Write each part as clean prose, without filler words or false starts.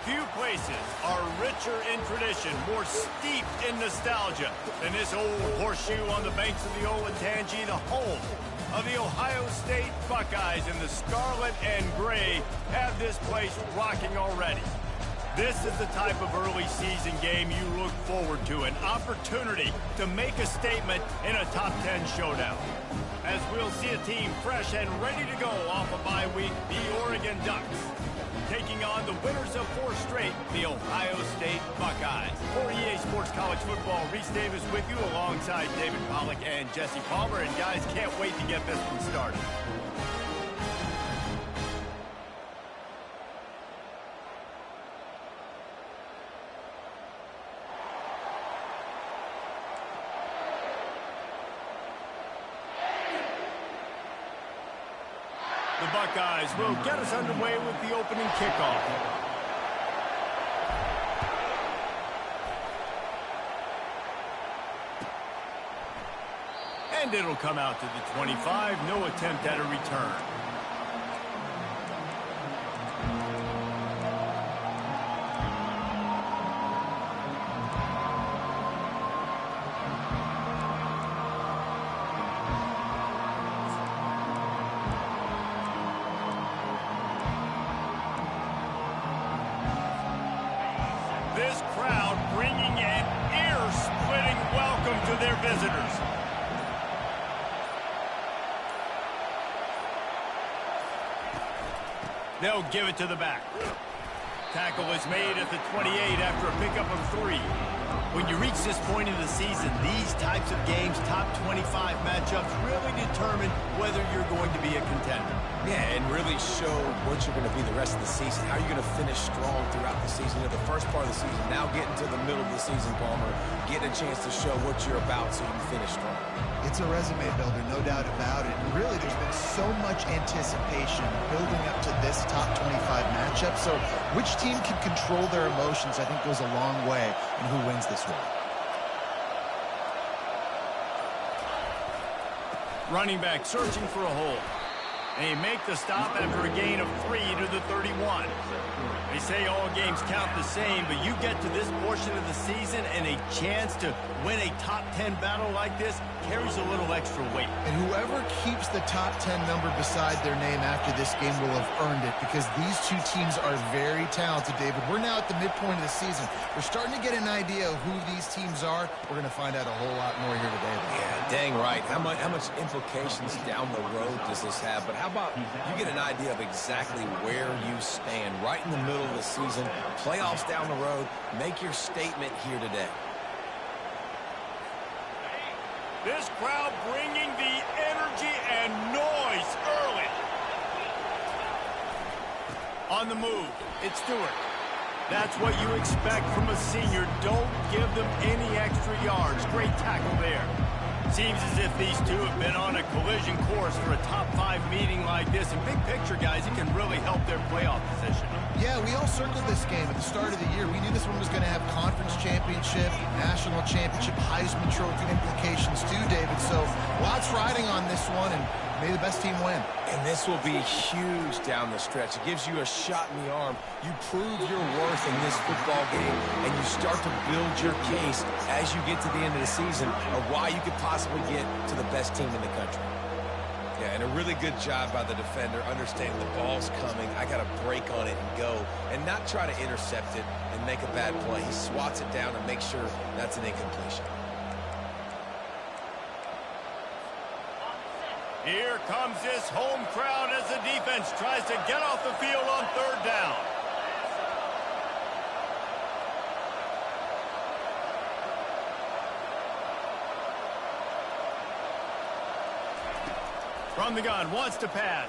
Few places are richer in tradition, more steeped in nostalgia than this old horseshoe on the banks of the Olentangy, the home of the Ohio State Buckeyes, and the scarlet and gray have this place rocking already. This is the type of early season game you look forward to, an opportunity to make a statement in a top 10 showdown. As we'll see a team fresh and ready to go off a bye week, the Oregon Ducks, taking on the winners of 4 straight, the Ohio State Buckeyes. For EA Sports College Football, Reese Davis with you alongside David Pollack and Jesse Palmer. And guys, can't wait to get this one started. The Buckeyes will get us underway with the opening kickoff. And it'll come out to the 25. No attempt at a return. This crowd bringing an ear-splitting welcome to their visitors. They'll give it to the back. Tackle is made at the 28 after a pickup of 3. When you reach this point in the season, these types of games, top 25 matchups, really determine whether you're going to be a contender. Yeah, and really show what you're going to be the rest of the season. How you're going to finish strong throughout the season. At the first part of the season, now getting to the middle of the season, Palmer, getting a chance to show what you're about so you can finish strong. It's a resume builder, no doubt about it. And really, there's been so much anticipation building up to this top 25 matchup. So which team can control their emotions, I think, goes a long way in who wins this one. Running back searching for a hole. They make the stop after a gain of 3 to the 31. They say all games count the same, but you get to this portion of the season and a chance to win a top 10 battle like this carries a little extra weight. And whoever keeps the top 10 number beside their name after this game will have earned it, because these two teams are very talented, David. We're now at the midpoint of the season. We're starting to get an idea of who these teams are. We're going to find out a whole lot more here today. Yeah, dang right. How much implications down the road does this have? But how about you get an idea of exactly where you stand right in the middle of the season, playoffs down the road, make your statement here today. This crowd bringing the energy and noise early. On the move, it's Stewart. That's what you expect from a senior. Don't give them any extra yards. Great tackle there. Seems as if these two have been on a collision course for a top 5 meeting like this. And big picture, guys, it can really help their playoff position. Yeah, we all circled this game at the start of the year. We knew this one was going to have conference championship, national championship, Heisman Trophy implications too, David. So lots riding on this one, and may the best team win. And this will be huge down the stretch. It gives you a shot in the arm. You prove your worth in this football game, and you start to build your case as you get to the end of the season of why you could possibly get to the best team in the country. Yeah, and a really good job by the defender, understanding the ball's coming. I got to break on it and go, and not try to intercept it and make a bad play. He swats it down and makes sure that's an incompletion. Here comes this home crowd as the defense tries to get off the field on 3rd down. From the gun, wants to pass.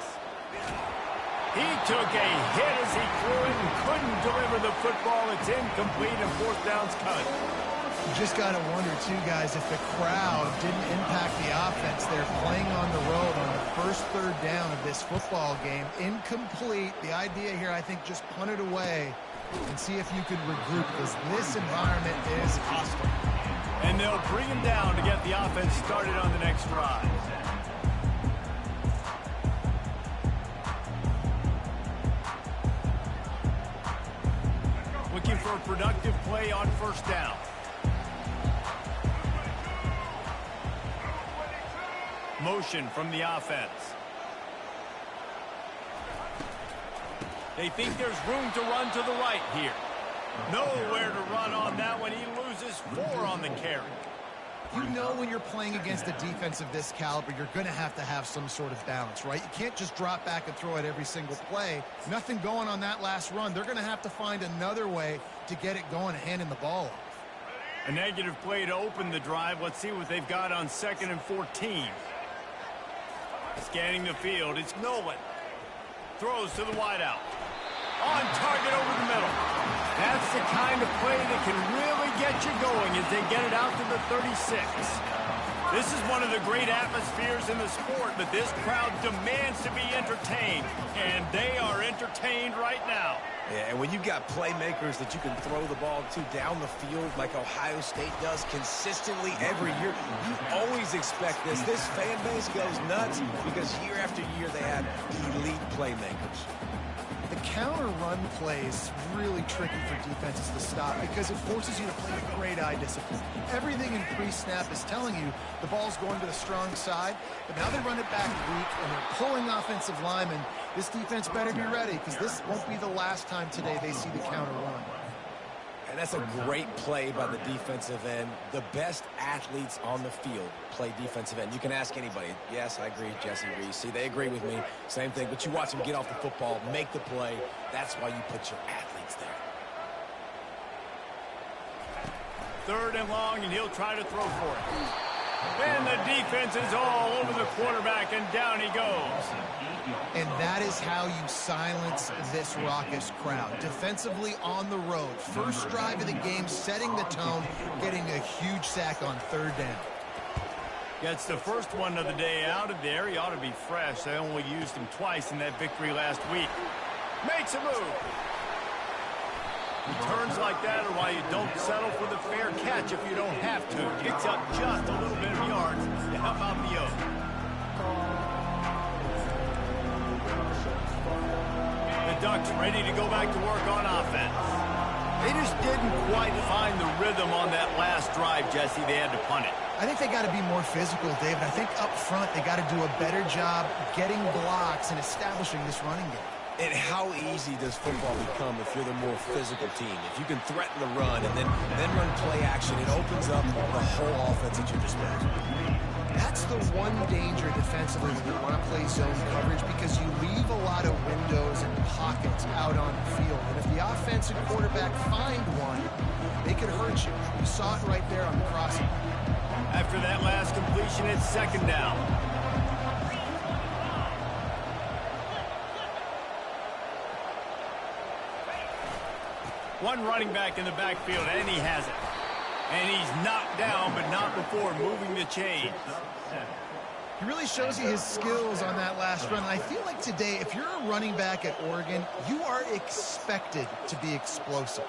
He took a hit as he threw it and couldn't deliver the football. It's incomplete and 4th down's cut. You just got to wonder, too, guys, if the crowd didn't impact the offense. They're playing on the road on the first 3rd down of this football game. Incomplete. The idea here, I think, just punt it away and see if you can regroup, because this environment is hostile. And they'll bring him down to get the offense started on the next drive. looking for a productive play on first down. Motion from the offense. They think there's room to run to the right here. Nowhere to run on that one. He loses 4 on the carry. You know when you're playing against a defense of this caliber, you're going to have some sort of balance, right? You can't just drop back and throw it every single play. Nothing going on that last run. They're going to have to find another way to get it going and handing the ball off. A negative play to open the drive. Let's see what they've got on 2nd and 14. Scanning the field, it's Nolan. Throws to the wideout. On target over the middle. That's the kind of play that can really get you going as they get it out to the 36. This is one of the great atmospheres in the sport, but this crowd demands to be entertained, and they are entertained right now. Yeah, and when you've got playmakers that you can throw the ball to down the field like Ohio State does consistently every year, you always expect this. This fan base goes nuts because year after year they have elite playmakers. The counter-run play is really tricky for defenses to stop because it forces you to play with great eye discipline. Everything in pre-snap is telling you the ball's going to the strong side, but now they run it back weak and they're pulling offensive linemen. This defense better be ready because this won't be the last time today they see the counter-run. And that's a great play by the defensive end. The best athletes on the field play defensive end. You can ask anybody. Yes, I agree, Jesse Reese. See, they agree with me. Same thing. But you watch them get off the football, make the play. That's why you put your athletes there. 3rd and long, and he'll try to throw for it. And the defense is all over the quarterback, and down he goes. And that is how you silence this raucous crowd. Defensively on the road. First drive of the game, setting the tone, getting a huge sack on 3rd down. Gets the first one of the day out of there. He ought to be fresh. They only used him twice in that victory last week. Makes a move. Returns like that are why you don't settle for the fair catch if you don't have to. Picks up just a little bit of yards to help out the O's. The Ducks ready to go back to work on offense. They just didn't quite find the rhythm on that last drive, Jesse. They had to punt it. I think they got to be more physical, David. I think up front they got to do a better job getting blocks and establishing this running game. And how easy does football become if you're the more physical team? If you can threaten the run and then run play action, it opens up the whole offense at your disposal. That's the one danger defensively when you want to play zone coverage because you leave a lot of windows and pockets out on the field. And if the offensive quarterback find one, they could hurt you. You saw it right there on the crossing. After that last completion, it's 2nd down. One running back in the backfield, and he has it. And he's knocked down, but not before moving the chains. He really shows you his skills on that last run. And I feel like today, if you're a running back at Oregon, you are expected to be explosive.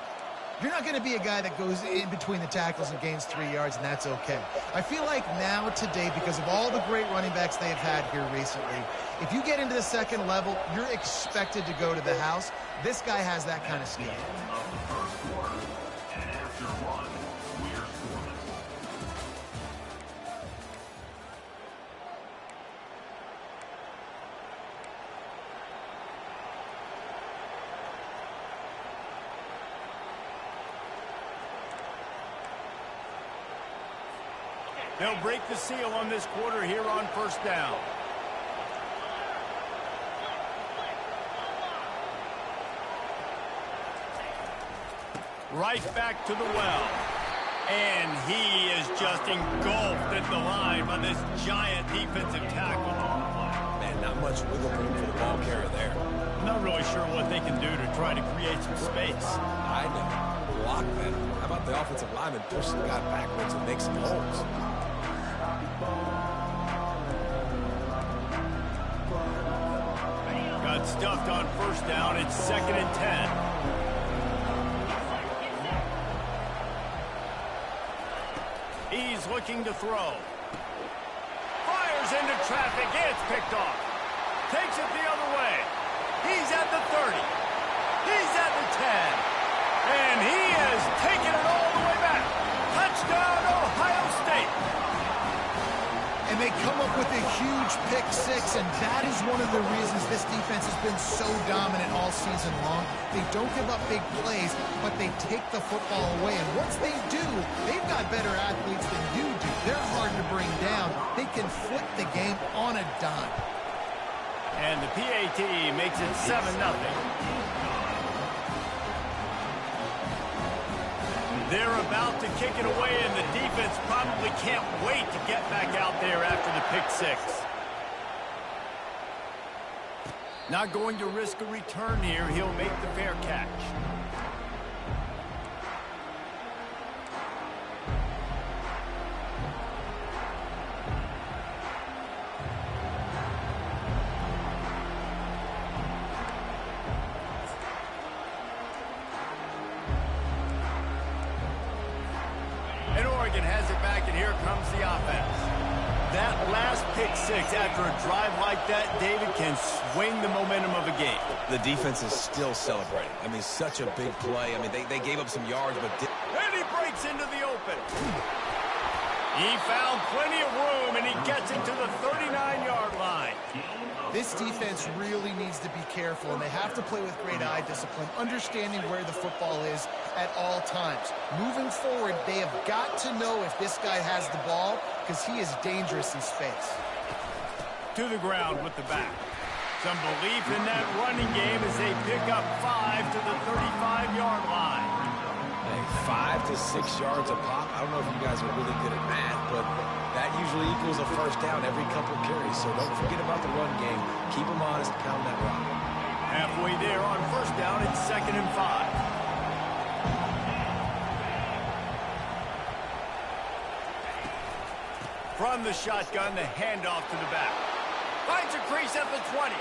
You're not going to be a guy that goes in between the tackles and gains 3 yards, and that's okay. I feel like now today, because of all the great running backs they have had here recently, if you get into the 2nd level, you're expected to go to the house. This guy has that kind of skill. They'll break the seal on this quarter here on 1st down. Right back to the well. And he is just engulfed at the line by this giant defensive tackle. Man, not much wiggle room for the ball carrier there. I'm not really sure what they can do to try to create some space. I know. Block them. How about the offensive lineman push the guy backwards and make some holes? Got stuffed on 1st down. It's 2nd and 10. He's looking to throw. Fires into traffic. It's picked off. Takes it the other way. He's at the 30. He's at the 10. And he with a huge pick six, and that is one of the reasons this defense has been so dominant all season long. They don't give up big plays, but they take the football away. And once they do, they've got better athletes than you do. They're hard to bring down. They can flip the game on a dime. And the PAT makes it 7-0. They're about to kick it away, and the defense probably can't wait to get back out there after the pick six. Not going to risk a return here. He'll make the fair catch. Has it back, and here comes the offense. That last pick six after a drive like that, David, can swing the momentum of a game. The defense is still celebrating. I mean, such a big play. I mean, they gave up some yards, but... And he breaks into the open. He found plenty of room, and he gets it to the 39-yard line. This defense really needs to be careful, and they have to play with great eye discipline, understanding where the football is at all times. Moving forward, they have got to know if this guy has the ball, because he is dangerous in space. To the ground with the back. Some belief in that running game as they pick up 5 to the 35-yard line. Hey, 5 to 6 yards a pop. I don't know if you guys are really good at math, but that usually equals a first down every couple carries. So don't forget about the run game. Keep them honest, pound that rock. Halfway there on first down, it's 2nd and 5. From the shotgun, the handoff to the back. Finds a crease at the 20.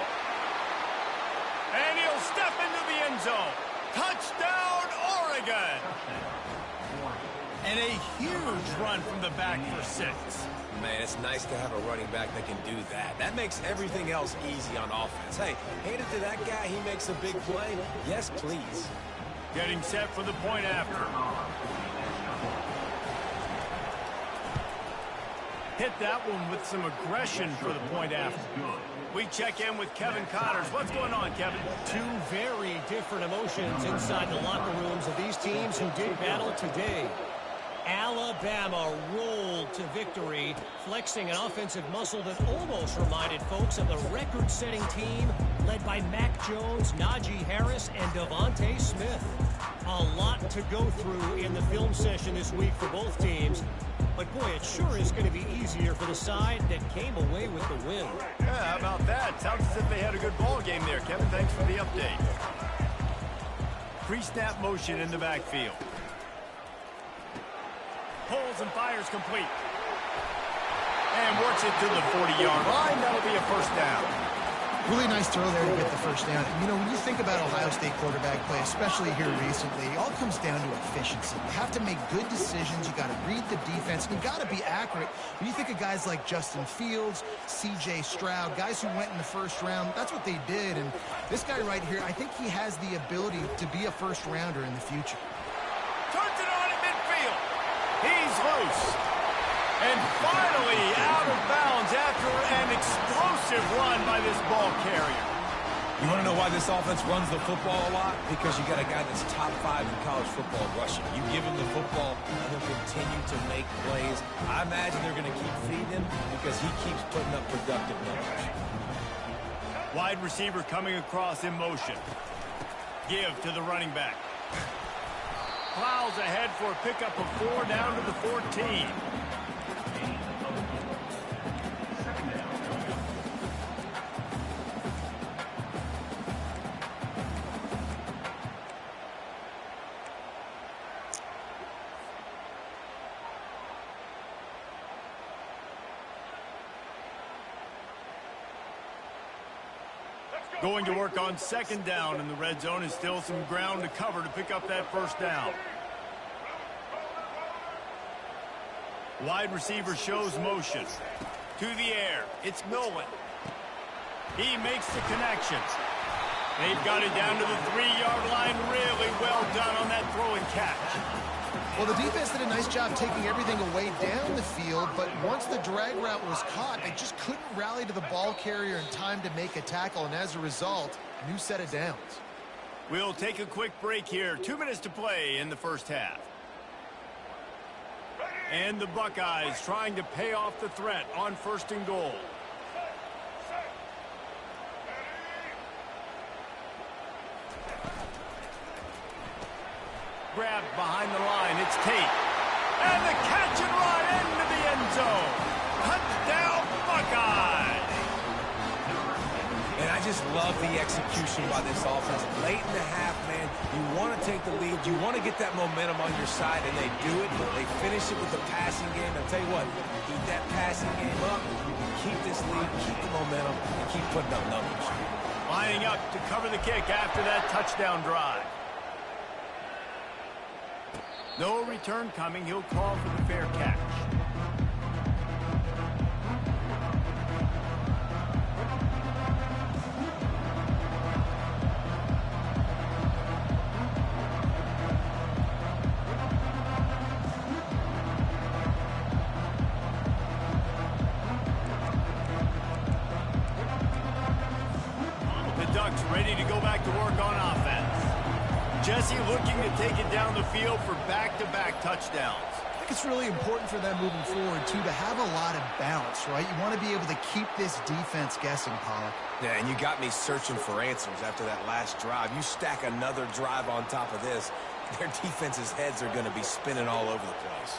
And he'll step into the end zone. Touchdown, Oregon! And a huge run from the back for 6. Man, it's nice to have a running back that can do that. That makes everything else easy on offense. Hey, hand it to that guy. He makes a big play. Yes, please. Getting set for the point after. Hit that one with some aggression for the point after. We check in with Kevin Connors. What's going on, Kevin? Two very different emotions inside the locker rooms of these teams who did battle today. Alabama rolled to victory, flexing an offensive muscle that almost reminded folks of the record-setting team led by Mac Jones, Najee Harris, and Devontae Smith. A lot to go through in the film session this week for both teams. But, boy, it sure is going to be easier for the side that came away with the win. Yeah, how about that? Sounds as if they had a good ball game there, Kevin. Thanks for the update. Pre-snap motion in the backfield. Pulls and fires complete. And works it to the 40-yard line. That'll be a first down. Really nice throw there to get the first down. You know, when you think about Ohio State quarterback play, especially here recently, it all comes down to efficiency. You have to make good decisions. You got to read the defense. You got to be accurate. When you think of guys like Justin Fields, C.J. Stroud, guys who went in the first round, that's what they did. And this guy right here, I think he has the ability to be a first rounder in the future. Turns it on at midfield. He's loose. And finally out of bounds after an explosive run by this ball carrier. You want to know why this offense runs the football a lot? Because you got a guy that's top 5 in college football rushing. You give him the football, and he'll continue to make plays. I imagine they're going to keep feeding him because he keeps putting up productive numbers. Wide receiver coming across in motion. Give to the running back. Plows ahead for a pickup of 4 down to the 14. Going to work on second down in the red zone, and still some ground to cover to pick up that first down. Wide receiver shows motion. To the air, it's Nolan. He makes the connection. They've got it down to the 3-yard line. Really well done on that throw and catch. Well, the defense did a nice job taking everything away down the field, but once the drag route was caught, they just couldn't rally to the ball carrier in time to make a tackle, and as a result, new set of downs. We'll take a quick break here. 2 minutes to play in the first half. And the Buckeyes trying to pay off the threat on 1st and goal. Grabbed behind the line. It's Tate. And the catch and run into the end zone. Touchdown, Buckeyes. And I just love the execution by this offense. Late in the half, man, you want to take the lead. You want to get that momentum on your side, and they do it. They finish it with the passing game. I'll tell you what, keep that passing game up. You can keep this lead, keep the momentum, and keep putting up numbers. Lining up to cover the kick after that touchdown drive. No return coming. He'll call for the fair catch. The Ducks ready to go back to work on offense. Jesse looking to take it down the field for back-to-back touchdowns. I think it's really important for them moving forward, too, to have a lot of balance, right? You want to be able to keep this defense guessing, Pollock. Yeah, and you got me searching for answers after that last drive. You stack another drive on top of this, their defense's heads are going to be spinning all over the place.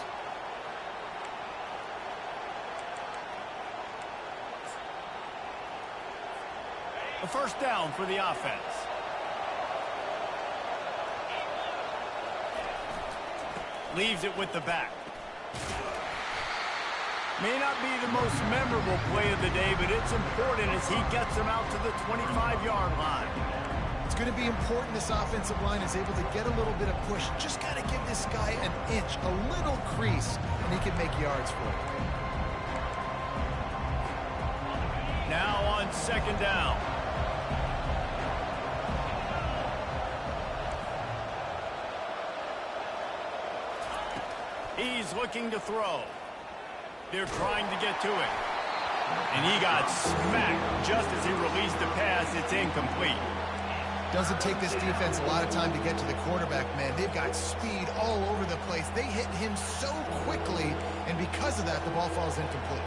A first down for the offense. Leaves it with the back. May not be the most memorable play of the day, but it's important as he gets them out to the 25-yard line. It's going to be important this offensive line is able to get a little bit of push. Just got to give this guy an inch, a little crease, and he can make yards for it. Now on 2nd down. He's looking to throw. They're trying to get to it. And he got smacked just as he released the pass. It's incomplete. Doesn't take this defense a lot of time to get to the quarterback, man. They've got speed all over the place. They hit him so quickly, and because of that, the ball falls incomplete.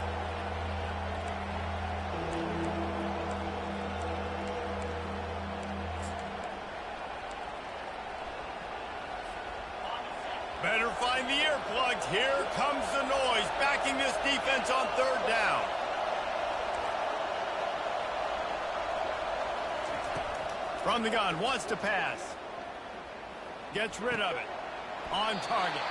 Better find the earplugs. Here comes the noise, backing this defense on 3rd down. From the gun, wants to pass. Gets rid of it. On target.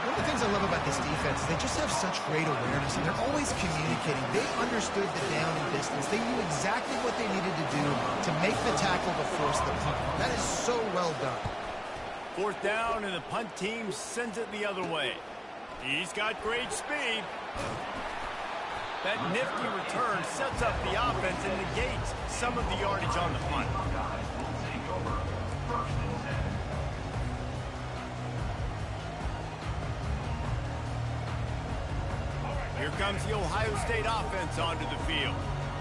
One of the things I love about this defense is they just have such great awareness, and they're always communicating. They understood the down and distance. They knew exactly what they needed to do to make the tackle to force the punt. That is so well done. 4th down, and the punt team sends it the other way. He's got great speed. That nifty return sets up the offense and negates some of the yardage on the punt. Here comes the Ohio State offense onto the field.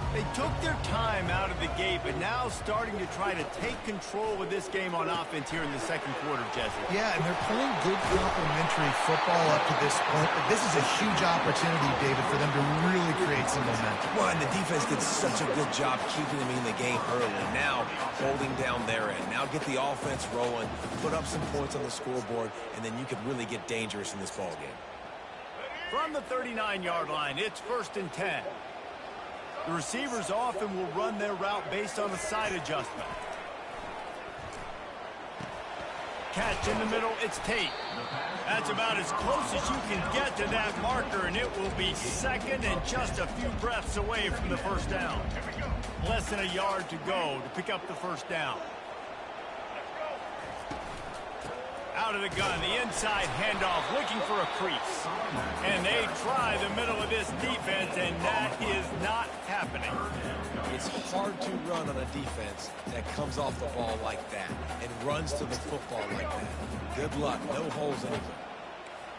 They took their time out of the gate, but now starting to try to take control of this game on offense here in the 2nd quarter, Jesse. Yeah, and they're playing good complementary football up to this point, but this is a huge opportunity, David, for them to really create some momentum. Well, and the defense did such a good job keeping them in the game early. Now, holding down their end. Now get the offense rolling, put up some points on the scoreboard, and then you could really get dangerous in this ball game. From the 39-yard line, it's 1st and 10. The receivers often will run their route based on a side adjustment. Catch in the middle, it's Tate. That's about as close as you can get to that marker, and it will be 2nd and just a few breaths away from the 1st down. Less than a yard to go to pick up the 1st down. Out of the gun, the inside handoff, looking for a crease. And they try the middle of this defense, and that is not happening. It's hard to run on a defense that comes off the ball like that and runs to the football like that. Good luck. No holes anywhere.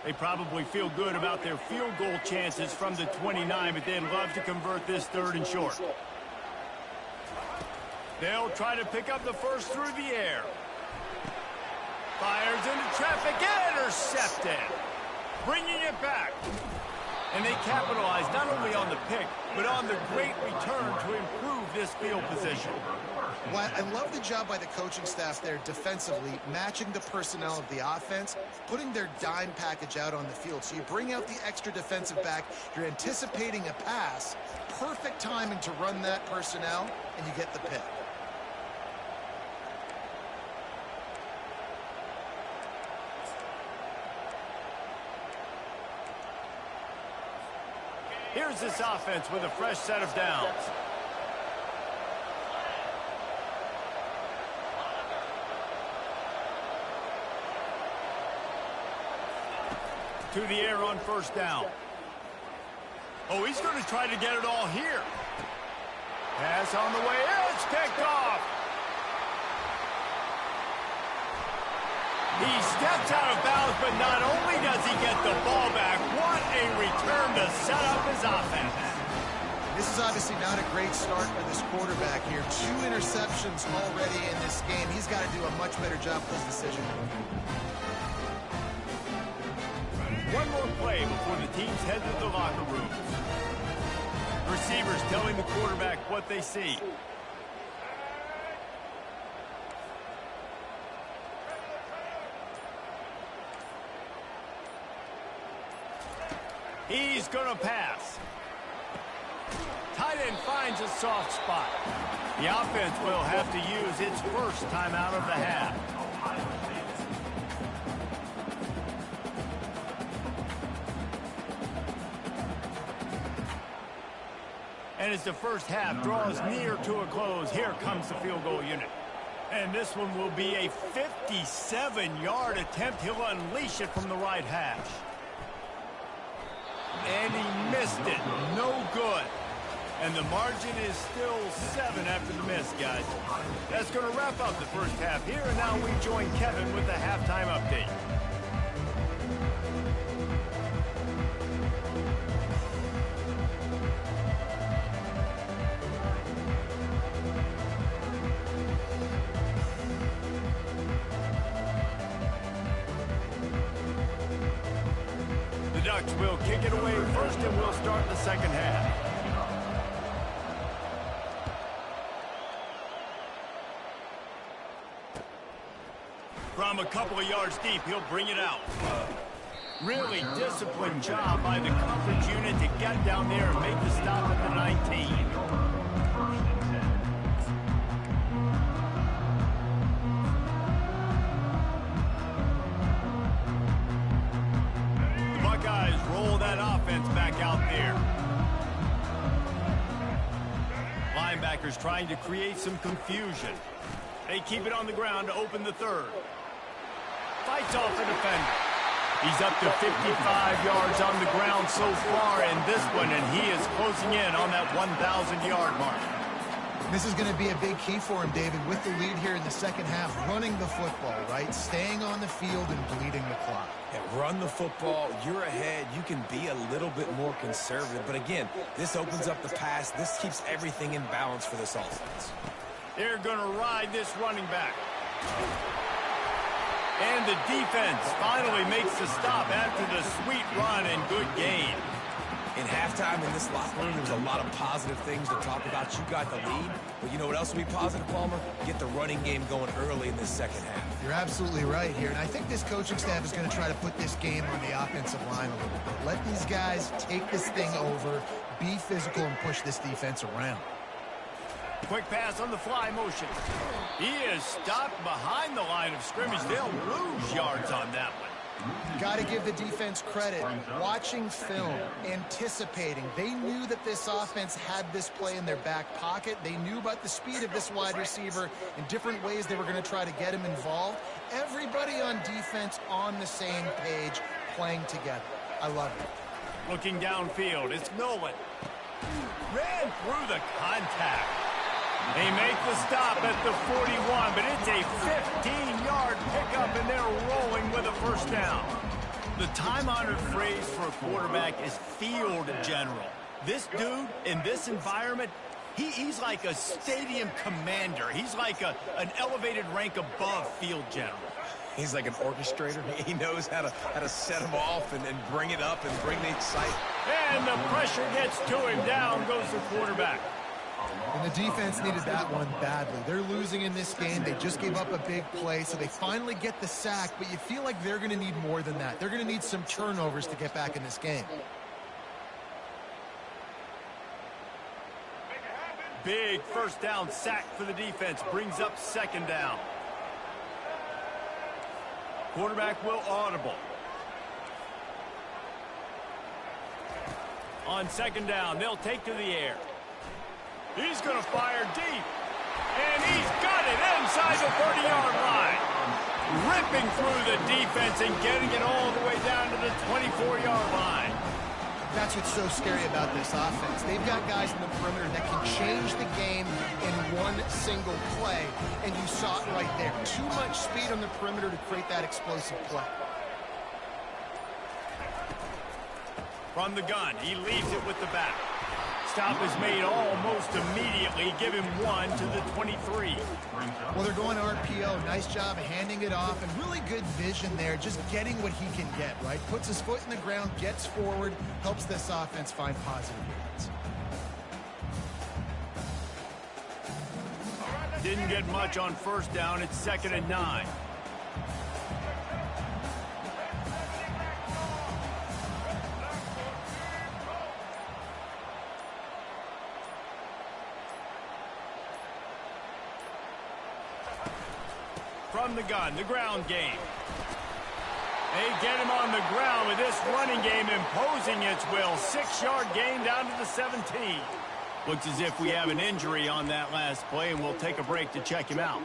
They probably feel good about their field goal chances from the 29, but they'd love to convert this 3rd and short. They'll try to pick up the first through the air. Fires into traffic, intercepted. Bringing it back. And they capitalize not only on the pick, but on the great return to improve this field position. Well, I love the job by the coaching staff there defensively, matching the personnel of the offense, putting their dime package out on the field. So you bring out the extra defensive back, you're anticipating a pass, perfect timing to run that personnel, and you get the pick. Here's this offense with a fresh set of downs. To the air on 1st down. Oh, he's going to try to get it all here. Pass on the way. It's picked off. He steps out of bounds, but not only does he get the ball back, what a return to set up his offense. This is obviously not a great start for this quarterback here. 2 interceptions already in this game. He's got to do a much better job with his decision. One more play before the teams head to the locker rooms. Receivers telling the quarterback what they see. He's going to pass. Tight end finds a soft spot. The offense will have to use its first timeout of the half. And as the first half draws near to a close, here comes the field goal unit. And this one will be a 57-yard attempt. He'll unleash it from the right hash. And he missed it. No good. And the margin is still 7 after the miss, guys. That's going to wrap up the first half here. And now we join Kevin with the halftime update. The Ducks will kick it away first, and we'll start the second half. From a couple of yards deep, he'll bring it out. Really disciplined job by the coverage unit to get down there and make the stop at the 19. The Buckeyes roll that offense back out there. Linebackers trying to create some confusion. They keep it on the ground to open the third. Fights off the defender. He's up to 55 yards on the ground so far in this one, and he is closing in on that 1,000-yard mark. This is going to be a big key for him, David, with the lead here in the second half, running the football, right? Staying on the field and bleeding the clock. Yeah, run the football, you're ahead, you can be a little bit more conservative. But again, this opens up the pass. This keeps everything in balance for this offense. They're going to ride this running back. And the defense finally makes the stop after the sweet run and good gain. In halftime in this locker room, there was a lot of positive things to talk about. You got the lead, but you know what else will be positive, Palmer? Get the running game going early in this second half. You're absolutely right here, and I think this coaching staff is going to try to put this game on the offensive line a little bit. Let these guys take this thing over, be physical, and push this defense around. Quick pass on the fly motion. He is stopped behind the line of scrimmage. They'll lose yards on that one. Got to give the defense credit. Watching film, anticipating. They knew that this offense had this play in their back pocket. They knew about the speed of this wide receiver in different ways they were going to try to get him involved. Everybody on defense on the same page, playing together. I love it. Looking downfield, it's Nolan. Ran through the contact. They make the stop at the 41, but it's a 15-yard pickup, and they're rolling with a first down. The time-honored phrase for a quarterback is field general. This dude, in this environment, he's like a stadium commander. He's like an elevated rank above field general. He's like an orchestrator. He knows how to set them off and bring it up and bring the excitement. And the pressure gets to him. Down goes the quarterback. And the defense needed that one badly. They're losing in this game. They just gave up a big play, so they finally get the sack, but you feel like they're going to need more than that. They're going to need some turnovers to get back in this game. Big first down sack for the defense. Brings up second down. Quarterback will audible. On second down, they'll take to the air. He's going to fire deep. And he's got it inside the 30-yard line. Ripping through the defense and getting it all the way down to the 24-yard line. That's what's so scary about this offense. They've got guys in the perimeter that can change the game in one single play, and you saw it right there. Too much speed on the perimeter to create that explosive play. From the gun, he leaves it with the back. Stop is made almost immediately. Give him one to the 23. Well, they're going RPO. Nice job handing it off, and really good vision there, just getting what he can get, right? Puts his foot in the ground, gets forward, helps this offense find positive yards. Didn't get much on first down. It's 2nd and 9. From the gun, the ground game. They get him on the ground with this running game imposing its will. 6-yard gain down to the 17. Looks as if we have an injury on that last play, and we'll take a break to check him out.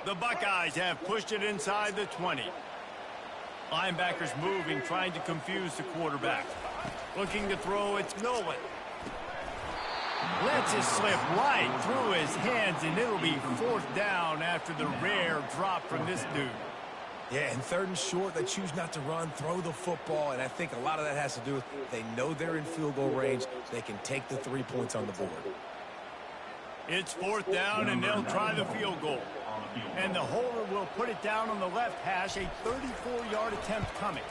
The Buckeyes have pushed it inside the 20. Linebackers moving, trying to confuse the quarterback. Looking to throw, it's Nolan. Lets it slip right through his hands, and it'll be 4th down after the rare drop from this dude. Yeah, and 3rd and short, they choose not to run, throw the football, and I think a lot of that has to do with they know they're in field goal range. They can take the 3 points on the board. It's 4th down, and they'll try the field goal. And the holder will put it down on the left hash, a 34-yard attempt coming.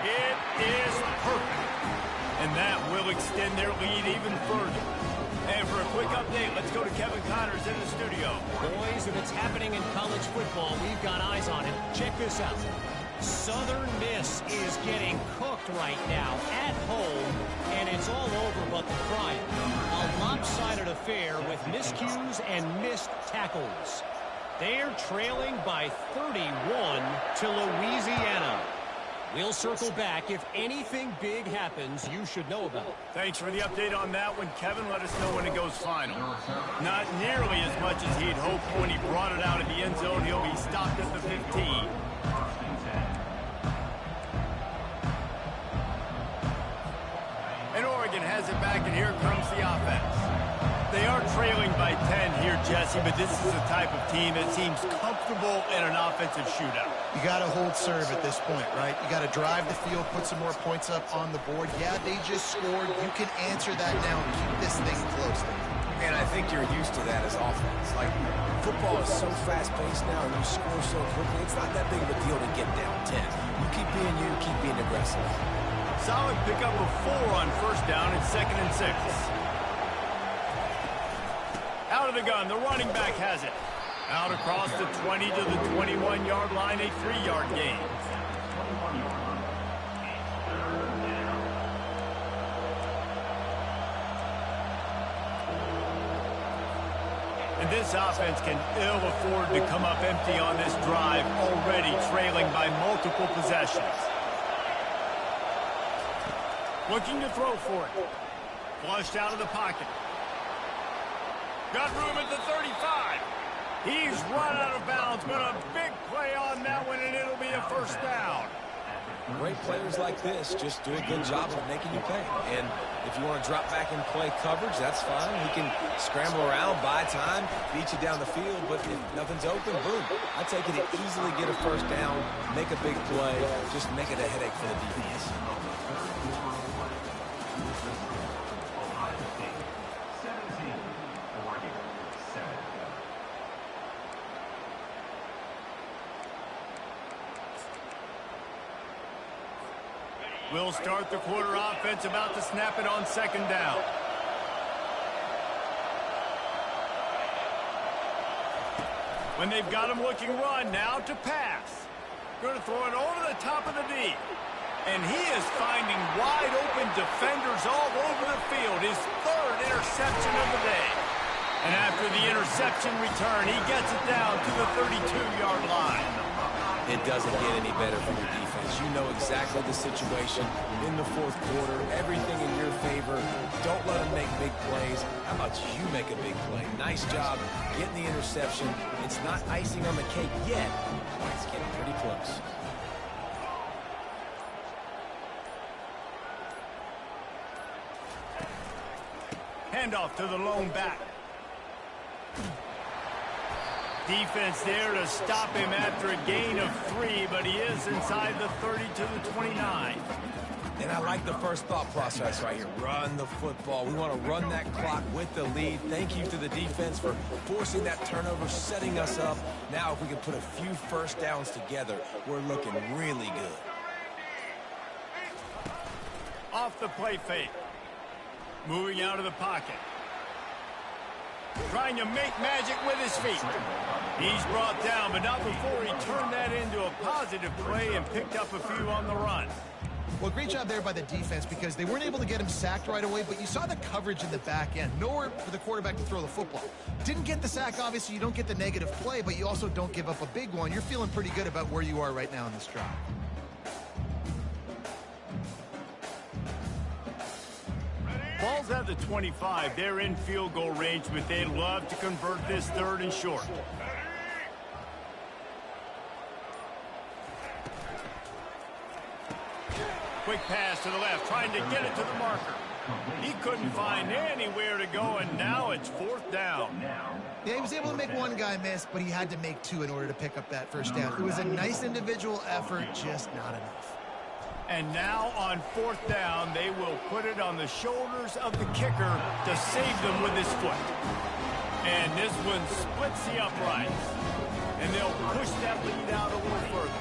It is perfect. And that will extend their lead even further. And for a quick update, let's go to Kevin Connors in the studio. Boys, if it's happening in college football, we've got eyes on it. Check this out. Southern Miss is getting cooked right now at home, and it's all over but the crying. A lopsided affair with miscues and missed tackles. They're trailing by 31 to Louisiana. We'll circle back. If anything big happens, you should know about it. Thanks for the update on that one, Kevin. Let us know when it goes final. Not nearly as much as he'd hoped when he brought it out of the end zone. He'll be stopped at the 15. And Oregon has it back, and here comes the offense. They are trailing by 10 here, Jesse, but this is the type of team that seems comfortable in an offensive shootout. You got to hold serve at this point, right? You got to drive the field, put some more points up on the board. Yeah, they just scored. You can answer that now and keep this thing close. And I think you're used to that as offense. Like, football is so fast-paced now, and you score so quickly, it's not that big of a deal to get down 10. You keep being aggressive. Solid pickup of 4 on first down. It's 2nd and 6. Out of the gun, the running back has it. Out across the 20 to the 21-yard line, a 3-yard gain. And this offense can ill afford to come up empty on this drive, already trailing by multiple possessions. Looking to throw for it. Flushed out of the pocket. Got room at the 35. He's run out of bounds, but a big play on that one, and it'll be a first down. Great players like this just do a good job of making you pay. And if you want to drop back and play coverage, that's fine. He can scramble around, buy time, beat you down the field. But if nothing's open, boom. I take it to easily get a first down, make a big play, just make it a headache for the defense. We'll start the quarter offense, about to snap it on second down. When they've got him looking run, now to pass. Going to throw it over the top of the D. And he is finding wide open defenders all over the field. His third interception of the day. And after the interception return, he gets it down to the 32-yard line. It doesn't get any better for your defense. You know exactly the situation in the fourth quarter. Everything in your favor. Don't let them make big plays. How about you make a big play? Nice job getting the interception. It's not icing on the cake yet, but it's getting pretty close. Handoff to the lone back. Defense there to stop him after a gain of 3, but he is inside the 30 to the 29. And I like the first thought process right here. Run the football. We want to run that clock with the lead. Thank you to the defense for forcing that turnover, setting us up. Now if we can put a few first downs together, we're looking really good. Off the play fake. Moving out of the pocket. Trying to make magic with his feet. He's brought down, but not before he turned that into a positive play and picked up a few on the run. Well, great job there by the defense because they weren't able to get him sacked right away, but you saw the coverage in the back end. Nowhere for the quarterback to throw the football. Didn't get the sack, obviously. You don't get the negative play, but you also don't give up a big one. You're feeling pretty good about where you are right now in this drive. Ball's at the 25. They're in field goal range, but they'd love to convert this third and short. Quick pass to the left, trying to get it to the marker. He couldn't find anywhere to go, and now it's fourth down. Yeah, he was able to make one guy miss, but he had to make 2 in order to pick up that first down. It was a nice individual effort, just not enough. And now on fourth down, they will put it on the shoulders of the kicker to save them with his foot. And this one splits the uprights. And they'll push that lead out a little further.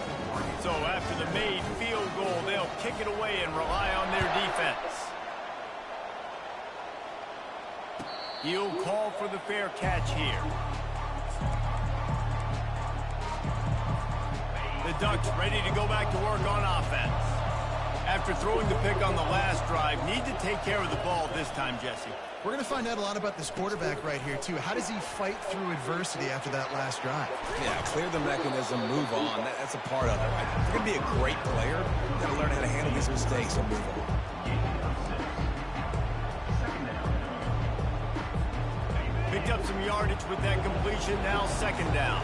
So after the made field goal, they'll kick it away and rely on their defense. He'll call for the fair catch here. The Ducks ready to go back to work on offense. After throwing the pick on the last drive, need to take care of the ball this time, Jesse. We're going to find out a lot about this quarterback right here, too. How does he fight through adversity after that last drive? Yeah, clear the mechanism, move on. That's a part of it, right? If you're going to be a great player, you got to learn how to handle these mistakes and move on. Picked up some yardage with that completion, now second down.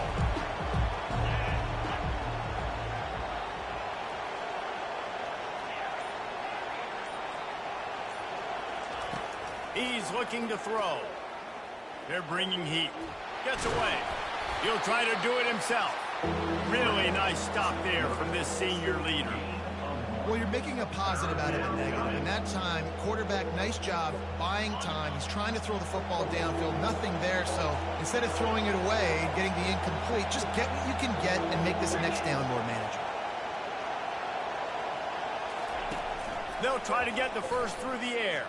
He's looking to throw. They're bringing heat. Gets away. He'll try to do it himself. Really nice stop there from this senior leader. Well, you're making a positive out of a negative. And that time, quarterback, nice job, buying time. He's trying to throw the football downfield. Nothing there, so instead of throwing it away and getting the incomplete, just get what you can get and make this next down more manageable. They'll try to get the first through the air.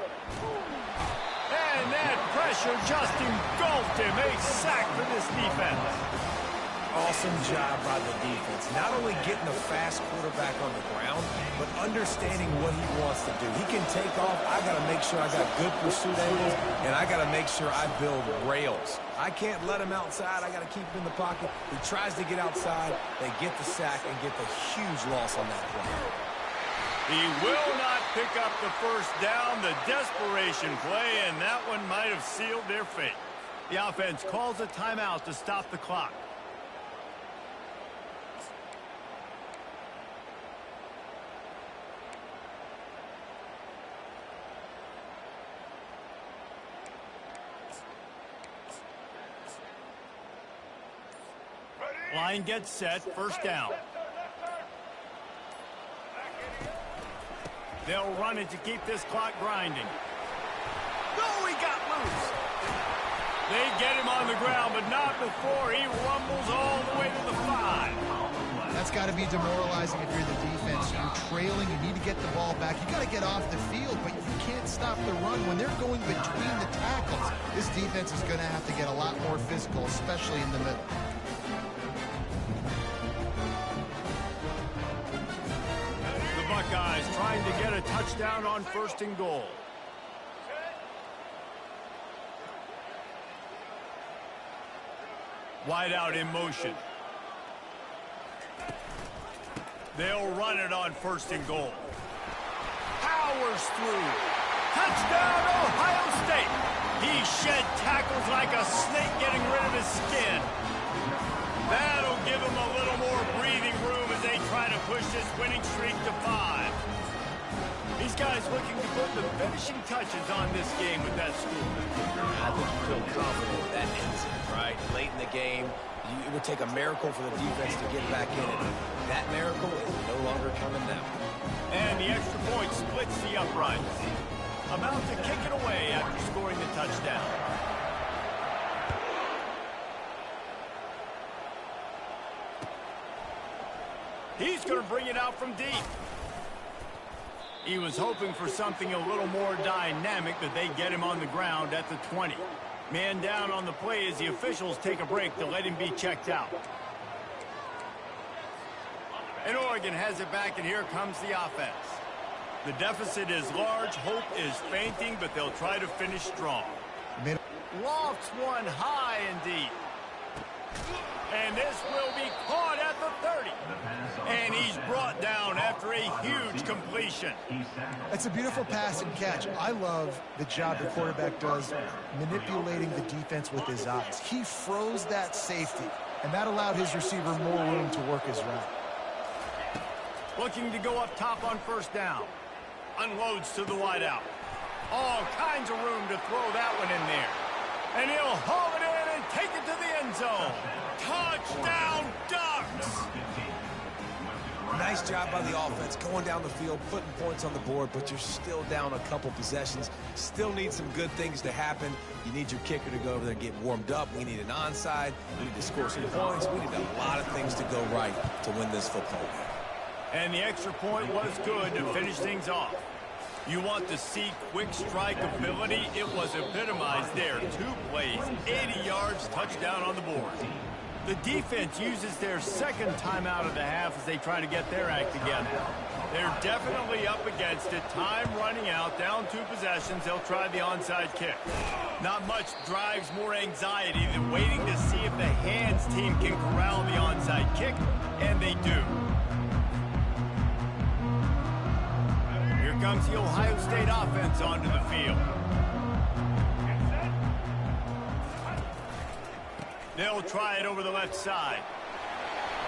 And that pressure just engulfed him. A sack for this defense. Awesome job by the defense. Not only getting a fast quarterback on the ground, but understanding what he wants to do. He can take off. I got to make sure I got good pursuit angles, and I got to make sure I build rails. I can't let him outside. I got to keep him in the pocket. He tries to get outside. They get the sack and get the huge loss on that play. He will not pick up the first down. The desperation play, and that one might have sealed their fate. The offense calls a timeout to stop the clock. Line gets set, first down. They'll run it to keep this clock grinding. No, he got loose. They get him on the ground, but not before he rumbles all the way to the 5. That's got to be demoralizing if you're the defense. You're trailing, you need to get the ball back. You got to get off the field, but you can't stop the run. When they're going between the tackles, this defense is going to have to get a lot more physical, especially in the middle. The Buckeyes trying to get a touchdown on 1st and goal. Wide out in motion. They'll run it on 1st and goal. Powers through. Touchdown, Ohio State. He shed tackles like a snake getting rid of his skin. That'll give him a little more breathing room as they try to push this winning streak to 5. These guys looking to put the finishing touches on this game with that score. I think you feel confident that ends it, right? Late in the game, it would take a miracle for the defense to get back in it. That miracle is no longer coming now. And the extra point splits the uprights. About to kick it away after scoring the touchdown. He's going to bring it out from deep. He was hoping for something a little more dynamic, but they get him on the ground at the 20. Man down on the play as the officials take a break to let him be checked out. And Oregon has it back, and here comes the offense. The deficit is large, hope is fainting, but they'll try to finish strong. Lofts one high and deep. And this will be caught at the 30. And he's brought down after a huge completion. It's a beautiful pass and catch. I love the job the quarterback does manipulating the defense with his eyes. He froze that safety, and that allowed his receiver more room to work his route. Looking to go up top on 1st down. Unloads to the wideout. All kinds of room to throw that one in there. And he'll haul it in and take it to the end zone. Touchdown, Ducks! Nice job by the offense going down the field, putting points on the board, but you're still down a couple possessions. Still need some good things to happen. You need your kicker to go over there and get warmed up. We need an onside. We need to score some points. We need a lot of things to go right to win this football game. And the extra point was good to finish things off. You want to see quick strike ability? It was epitomized there. 2 plays, 80 yards, touchdown on the board. The defense uses their second timeout of the half as they try to get their act together. They're definitely up against it. Time running out, down 2 possessions. They'll try the onside kick. Not much drives more anxiety than waiting to see if the hands team can corral the onside kick, and they do. Here comes the Ohio State offense onto the field. They'll try it over the left side.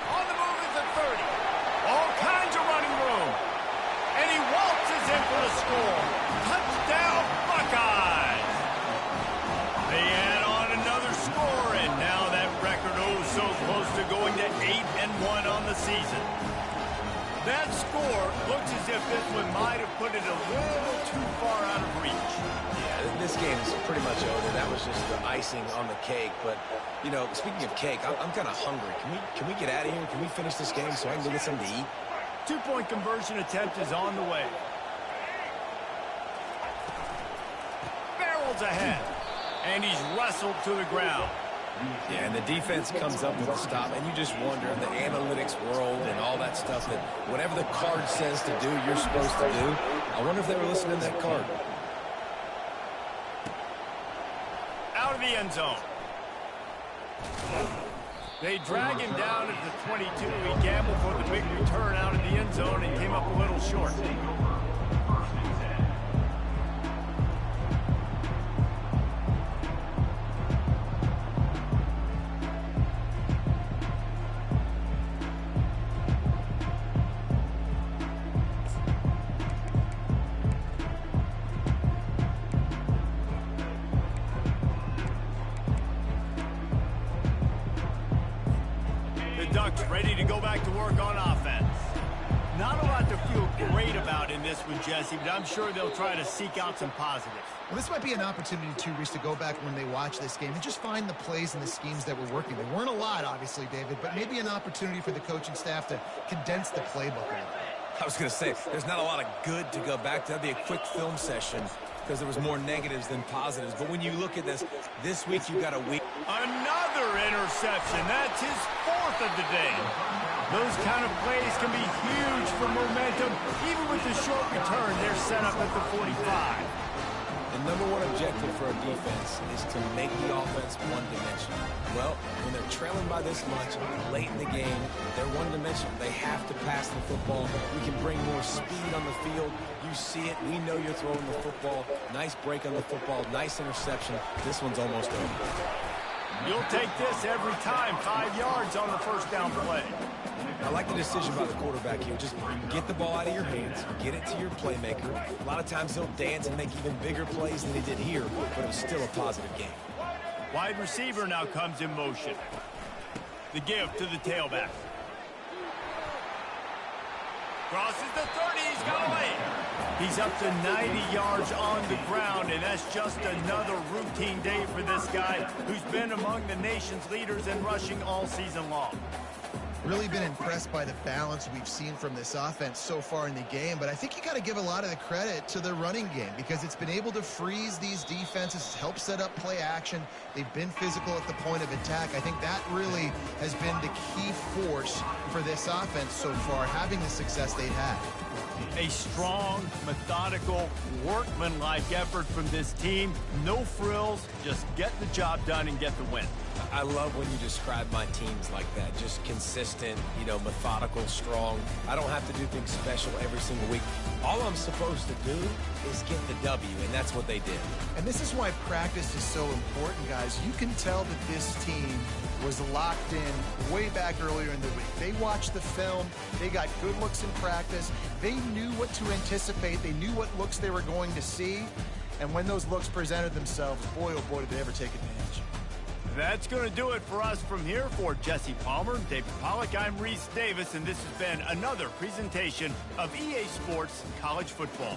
On the move is the 30. All kinds of running room. And he waltzes in for the score. Touchdown, Buckeyes. They add on another score, and now that record so close to going to 8-1 on the season. That score looks as if this one might have put it a little too far out of reach. Yeah, this game is pretty much over. That was just the icing on the cake. But, you know, speaking of cake, I'm kind of hungry. Can we get out of here? Can we finish this game so I can go get something to eat? 2-point conversion attempt is on the way. Barrels ahead. And he's wrestled to the ground. Yeah, and the defense comes up with a stop, and you just wonder in the analytics world and all that stuff that whatever the card says to do, you're supposed to do. I wonder if they were listening to that card. Out of the end zone. They drag him down at the 22. He gambled for the big return out of the end zone and came up a little short. The Ducks ready to go back to work on offense. Not a lot to feel great about in this one, Jesse, but I'm sure they'll try to seek out some positives. Well, this might be an opportunity, too, Reese, to go back when they watch this game and just find the plays and the schemes that were working. There weren't a lot, obviously, David, but maybe an opportunity for the coaching staff to condense the playbook a little. I was going to say, there's not a lot of good to go back to. That'd be a quick film session because there was more negatives than positives. But when you look at this week you got a week. Another interception. That's his 4th of the day. Those kind of plays can be huge for momentum. Even with the short return, they're set up at the 45. The number one objective for a defense is to make the offense one-dimensional. Well, when they're trailing by this much late in the game, they're one-dimensional. They have to pass the football. We can bring more speed on the field. You see it. We know you're throwing the football. Nice break on the football. Nice interception. This one's almost over. You'll take this every time. 5 yards on the first down play. I like the decision by the quarterback here. Just get the ball out of your hands, get it to your playmaker. A lot of times he'll dance and make even bigger plays than he did here, but it was still a positive game. Wide receiver now comes in motion. The give to the tailback. Crosses the 30, he's got away. He's up to 90 yards on the ground, and that's just another routine day for this guy who's been among the nation's leaders in rushing all season long. Really been impressed by the balance we've seen from this offense so far in the game, but I think you got to give a lot of the credit to the running game because it's been able to freeze these defenses, help set up play action. They've been physical at the point of attack. I think that really has been the key force for this offense so far, having the success they've had. A strong, methodical, workmanlike effort from this team. No frills, just get the job done and get the win. I love when you describe my teams like that. Just consistent, methodical, strong. I don't have to do things special every single week. All I'm supposed to do is get the W, and that's what they did. And this is why practice is so important, guys. You can tell that this team was locked in way back earlier in the week. They watched the film. They got good looks in practice. They knew what to anticipate. They knew what looks they were going to see. And when those looks presented themselves, boy, oh boy, did they ever take advantage. That's going to do it for us from here. For Jesse Palmer, David Pollack, I'm Reese Davis, and this has been another presentation of EA Sports College Football.